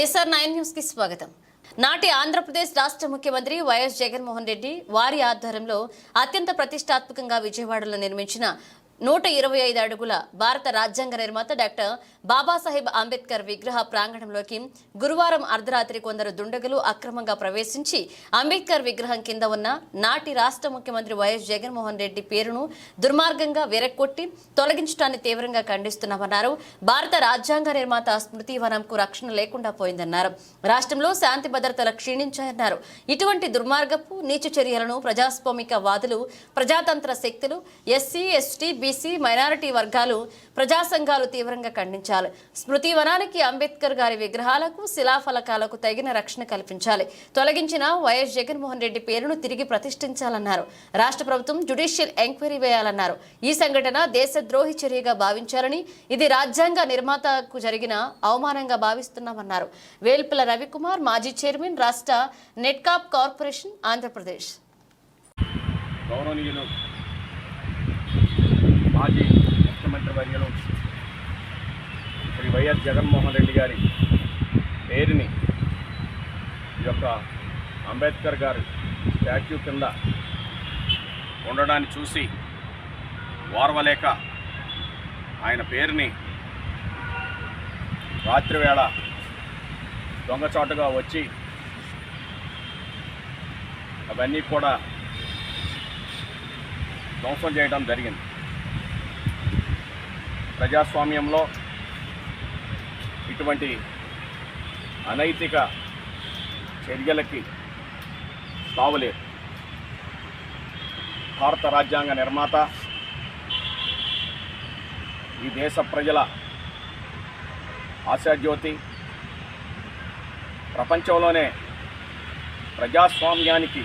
SR9 news కి స్వాగతం. నాటి ఆంధ్రప్రదేశ్ రాష్ట్ర ముఖ్యమంత్రి వైఎస్ జగన్మోహన్ రెడ్డి వారి ఆధ్వర్యంలో అత్యంత ప్రతిష్టాత్మకంగా విజయవాడలో నిర్మించిన 125 అడుగుల భారత రాజ్యాంగ నిర్మాత డాక్టర్ బాబాసాహెబ్ అంబేద్కర్ విగ్రహ ప్రాంగణంలోకి గురువారం అర్ధరాత్రి కొందరు దుండగులు అక్రమంగా ప్రవేశించి అంబేద్కర్ విగ్రహం కింద ఉన్న నాటి రాష్ట్ర ముఖ్యమంత్రి వైఎస్ జగన్మోహన్ రెడ్డి పేరును దుర్మార్గంగా విరక్కొట్టి తొలగించడాన్ని తీవ్రంగా ఖండిస్తున్నామన్నారు. భారత రాజ్యాంగ నిర్మాత స్మృతి వనంకు రక్షణ లేకుండా పోయిందన్నారు. రాష్ట్రంలో శాంతి భద్రతలు క్షీణించాయన్నారు. ఇటువంటి దుర్మార్గపు నీచ చర్యలను ప్రజాస్వామిక వాదులు, ప్రజాతంత్ర శక్తులు, ఎస్సీ, ఎస్టీ, బీసీ, మైనారిటీ వర్గాలు, ప్రజా సంఘాలు తీవ్రంగా ఖండించాలి. స్మృతి వనానికి, అంబేద్కర్ గారి విగ్రహాలకు, శిలాఫలకాలకు తగిన రక్షణ కల్పించాలి. తొలగించిన వైఎస్ జగన్మోహన్ రెడ్డి పేరును తిరిగి ప్రతిష్ఠించాలన్నారు. రాష్ట్ర ప్రభుత్వం జ్యుడిషియల్ ఎంక్వైరీ వేయాలన్నారు. ఈ సంఘటన దేశద్రోహి చర్యగా భావించాలని, ఇది రాజ్యాంగ నిర్మాతకు జరిగిన అవమానంగా భావిస్తున్నామన్నారు. వేల్పుల రవికుమార్, మాజీ చైర్మన్, రాష్ట్ర నెట్కాప్ కార్పొరేషన్, ఆంధ్రప్రదేశ్. మాజీ ముఖ్యమంత్రి వర్యులు శ్రీ వైఎస్ జగన్మోహన్ రెడ్డి గారి పేరుని ఈ యొక్క అంబేద్కర్ గారి స్టాచ్యూ కింద ఉండడాన్ని చూసి ఓర్వలేక ఆయన పేరుని రాత్రివేళ దొంగచాటుగా వచ్చి అవన్నీ కూడా ధ్వంసం చేయడం జరిగింది. ప్రజాస్వామ్యంలో ఇటువంటి అనైతిక చర్యలకి తావులేదు. భారత రాజ్యాంగ నిర్మాత, ఈ దేశ ప్రజల ఆశాజ్యోతి, ప్రపంచంలోనే ప్రజాస్వామ్యానికి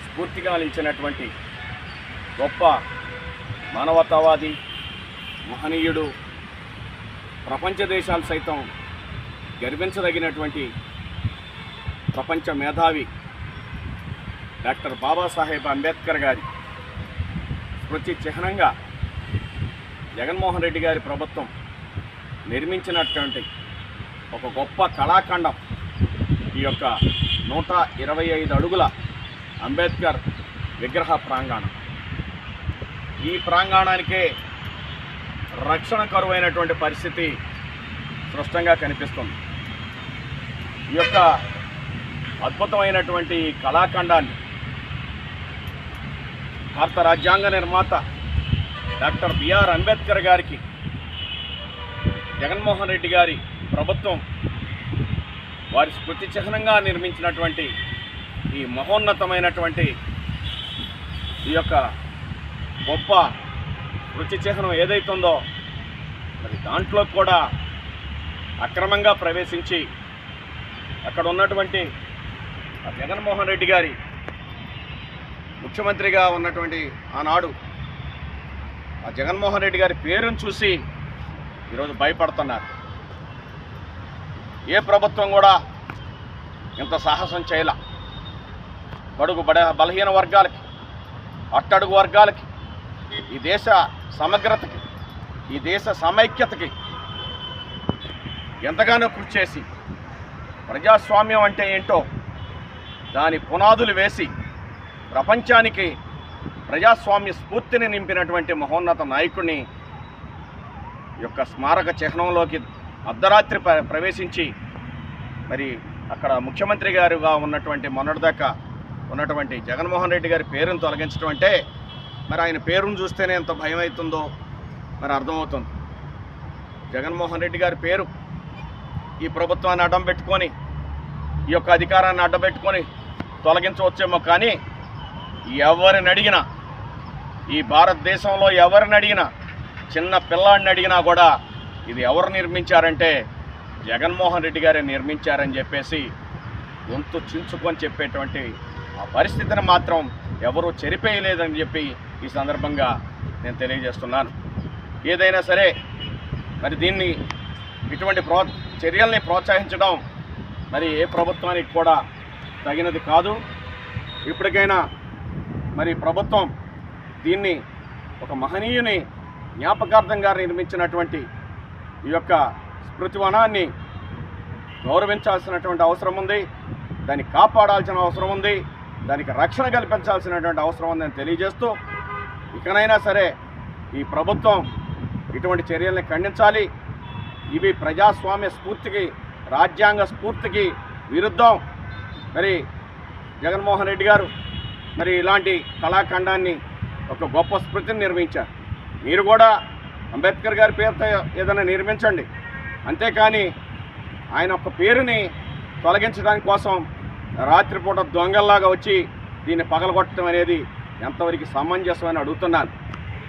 స్ఫూర్తిగా నిలిచినటువంటి గొప్ప మానవతావాది, మహనీయుడు, ప్రపంచ దేశాలు సైతం గర్వించదగినటువంటి ప్రపంచ మేధావి డాక్టర్ బాబాసాహెబ్ అంబేద్కర్ గారి స్మృతి చిహ్నంగా జగన్మోహన్ రెడ్డి గారి ప్రభుత్వం నిర్మించినటువంటి ఒక గొప్ప కళాఖండం ఈ యొక్క 125 అడుగుల అంబేద్కర్ విగ్రహ ప్రాంగణం. ఈ ప్రాంగణానికే రక్షణ కరువైనటువంటి పరిస్థితి స్పష్టంగా కనిపిస్తుంది. ఈ యొక్క అద్భుతమైనటువంటి కళాఖండాన్ని భారత రాజ్యాంగ నిర్మాత డాక్టర్ బిఆర్ అంబేద్కర్ గారికి జగన్మోహన్ రెడ్డి గారి ప్రభుత్వం వారి స్మృతి చిహ్నంగా నిర్మించినటువంటి ఈ మహోన్నతమైనటువంటి ఈ యొక్క గొప్ప స్మృతి చిహ్నం ఏదైతుందో మరి దాంట్లో కూడా అక్రమంగా ప్రవేశించి అక్కడ ఉన్నటువంటి జగన్మోహన్ రెడ్డి గారి ముఖ్యమంత్రిగా ఉన్నటువంటి ఆనాడు ఆ జగన్మోహన్ రెడ్డి గారి పేరును చూసి ఈరోజు భయపడుతున్నారు. ఏ ప్రభుత్వం కూడా ఇంత సాహసం చేయలే. బడుగు బలహీన వర్గాలకి, అట్టడుగు వర్గాలకి, ఈ దేశ సమగ్రతకి, ఈ దేశ సమైక్యతకి ఎంతగానో కృషి చేసి ప్రజాస్వామ్యం అంటే ఏంటో దాని పునాదులు వేసి ప్రపంచానికి ప్రజాస్వామ్య స్ఫూర్తిని నింపినటువంటి మహోన్నత నాయకుడిని యొక్క స్మారక చిహ్నంలోకి అర్ధరాత్రి ప్రవేశించి మరి అక్కడ ముఖ్యమంత్రి గారుగా ఉన్నటువంటి మొన్నటిదాకా ఉన్నటువంటి జగన్మోహన్ రెడ్డి గారి పేరును తొలగించడం అంటే మరి ఆయన పేరును చూస్తేనే ఎంత భయం అవుతుందో మరి అర్థమవుతుంది. జగన్మోహన్ రెడ్డి గారి పేరు ఈ ప్రభుత్వాన్ని అడ్డం పెట్టుకొని, ఈ యొక్క అధికారాన్ని అడ్డం పెట్టుకొని తొలగించవచ్చేమో, కానీ ఎవరిని అడిగినా, ఈ భారతదేశంలో ఎవరిని అడిగినా, చిన్న పిల్లాడిని అడిగినా కూడా ఇది ఎవరు నిర్మించారంటే జగన్మోహన్ రెడ్డి గారే నిర్మించారని చెప్పేసి గొంతు చించుకొని చెప్పేటువంటి ఆ పరిస్థితిని మాత్రం ఎవరూ చెరిపేయలేదని చెప్పి ఈ సందర్భంగా నేను తెలియజేస్తున్నాను. ఏదైనా సరే మరి దీన్ని ఇటువంటి చర్యల్ని ప్రోత్సహించడం మరి ఏ ప్రభుత్వానికి కూడా తగినది కాదు. ఇప్పటికైనా మరి ప్రభుత్వం దీన్ని ఒక మహనీయుని జ్ఞాపకార్థంగా నిర్మించినటువంటి ఈ యొక్క స్మృతి వనాన్ని గౌరవించాల్సినటువంటి అవసరం ఉంది, దాన్ని కాపాడాల్సిన అవసరం ఉంది, దానికి రక్షణ కల్పించాల్సినటువంటి అవసరం ఉందని తెలియజేస్తూ, ఇకనైనా సరే ఈ ప్రభుత్వం ఇటువంటి చర్యల్ని ఖండించాలి. ఇవి ప్రజాస్వామ్య స్ఫూర్తికి, రాజ్యాంగ స్ఫూర్తికి విరుద్ధం. మరి జగన్మోహన్ రెడ్డి గారు మరి ఇలాంటి కళాఖండాన్ని ఒక గొప్ప స్మృతిని నిర్మించారు. మీరు కూడా అంబేద్కర్ గారి పేరుతో ఏదైనా నిర్మించండి, అంతేకాని ఆయన ఒక పేరుని తొలగించడానికి కోసం రాత్రిపూట దొంగల్లాగా వచ్చి దీన్ని పగలగొట్టడం అనేది ఎంతవరకు సమంజసమని అడుగుతున్నాను.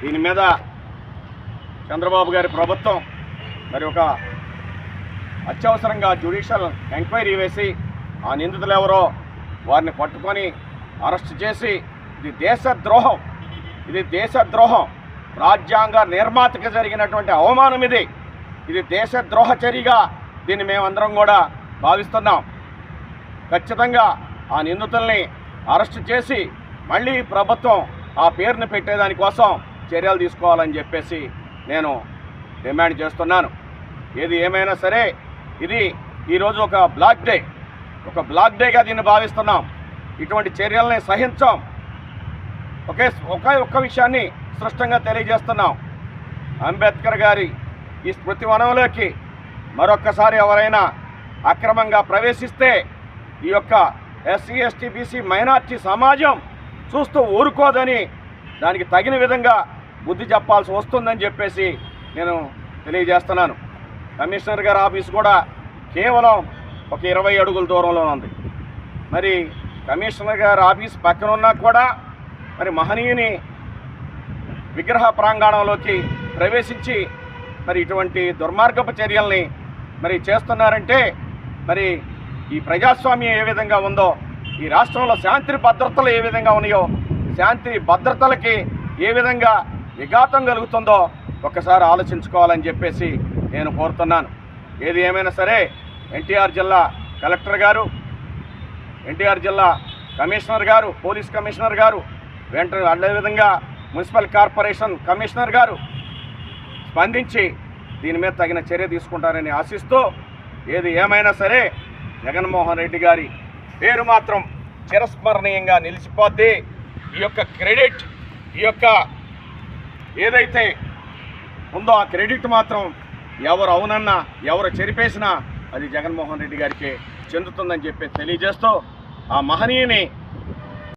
దీని మీద చంద్రబాబు గారి ప్రభుత్వం మరి ఒక అత్యవసరంగా జ్యుడిషియల్ ఎంక్వైరీ వేసి ఆ నిందితులు ఎవరో వారిని పట్టుకొని అరెస్ట్ చేసి, ఇది దేశద్రోహం, రాజ్యాంగ నిర్మాతకి జరిగినటువంటి అవమానం ఇది దేశద్రోహ చర్యగా దీన్ని మేమందరం కూడా భావిస్తున్నాం. ఖచ్చితంగా ఆ నిందితుల్ని అరెస్ట్ చేసి మళ్ళీ ప్రభుత్వం ఆ పేరుని పెట్టేదానికోసం చర్యలు తీసుకోవాలని చెప్పేసి నేను డిమాండ్ చేస్తున్నాను. ఏది ఏమైనా సరే ఇది ఈరోజు ఒక బ్లాక్ డేగా దీన్ని భావిస్తున్నాం. ఇటువంటి చర్యల్ని సహించాం. ఒక్క విషయాన్ని స్పష్టంగా తెలియజేస్తున్నాం. అంబేద్కర్ గారి ఈ స్మృతి వనంలోకి మరొక్కసారి ఎవరైనా అక్రమంగా ప్రవేశిస్తే ఈ యొక్క ఎస్సీ ఎస్టీ బీసీ మైనార్టీ సమాజం చూస్తూ ఊరుకోదని, దానికి తగిన విధంగా బుద్ధి చెప్పాల్సి వస్తుందని చెప్పేసి నేను తెలియజేస్తున్నాను. కమిషనర్ గారి ఆఫీస్ కూడా కేవలం ఒక 20 అడుగుల దూరంలో ఉంది. మరి కమిషనర్ గారి ఆఫీస్ పక్కన ఉన్నా కూడా మరి మహనీయుని విగ్రహ ప్రాంగణంలోకి ప్రవేశించి మరి ఇటువంటి దుర్మార్గపు చర్యల్ని మరి చేస్తున్నారంటే, మరి ఈ ప్రజాస్వామ్యం ఏ విధంగా ఉందో, ఈ రాష్ట్రంలో శాంతి భద్రతలు ఏ విధంగా ఉన్నాయో, శాంతి భద్రతలకి ఏ విధంగా విఘాతం కలుగుతుందో ఒక్కసారి ఆలోచించుకోవాలని చెప్పేసి నేను కోరుతున్నాను. ఏది ఏమైనా సరే ఎన్టీఆర్ జిల్లా కలెక్టర్ గారు, ఎన్టీఆర్ జిల్లా కమిషనర్ గారు, పోలీస్ కమిషనర్ గారు, అదేవిధంగా మున్సిపల్ కార్పొరేషన్ కమిషనర్ గారు స్పందించి దీని మీద తగిన చర్య తీసుకుంటారని ఆశిస్తూ, ఏది ఏమైనా సరే జగన్మోహన్ రెడ్డి గారి పేరు మాత్రం చిరస్మరణీయంగా నిలిచిపోద్ది. ఈ యొక్క క్రెడిట్, ఈ యొక్క ఏదైతే ఉందో ఆ క్రెడిట్ మాత్రం ఎవరు అవునన్నా ఎవరు చెరిపేసినా అది జగన్మోహన్ రెడ్డి గారికి చెందుతుందని చెప్పి తెలియజేస్తూ, ఆ మహనీయుని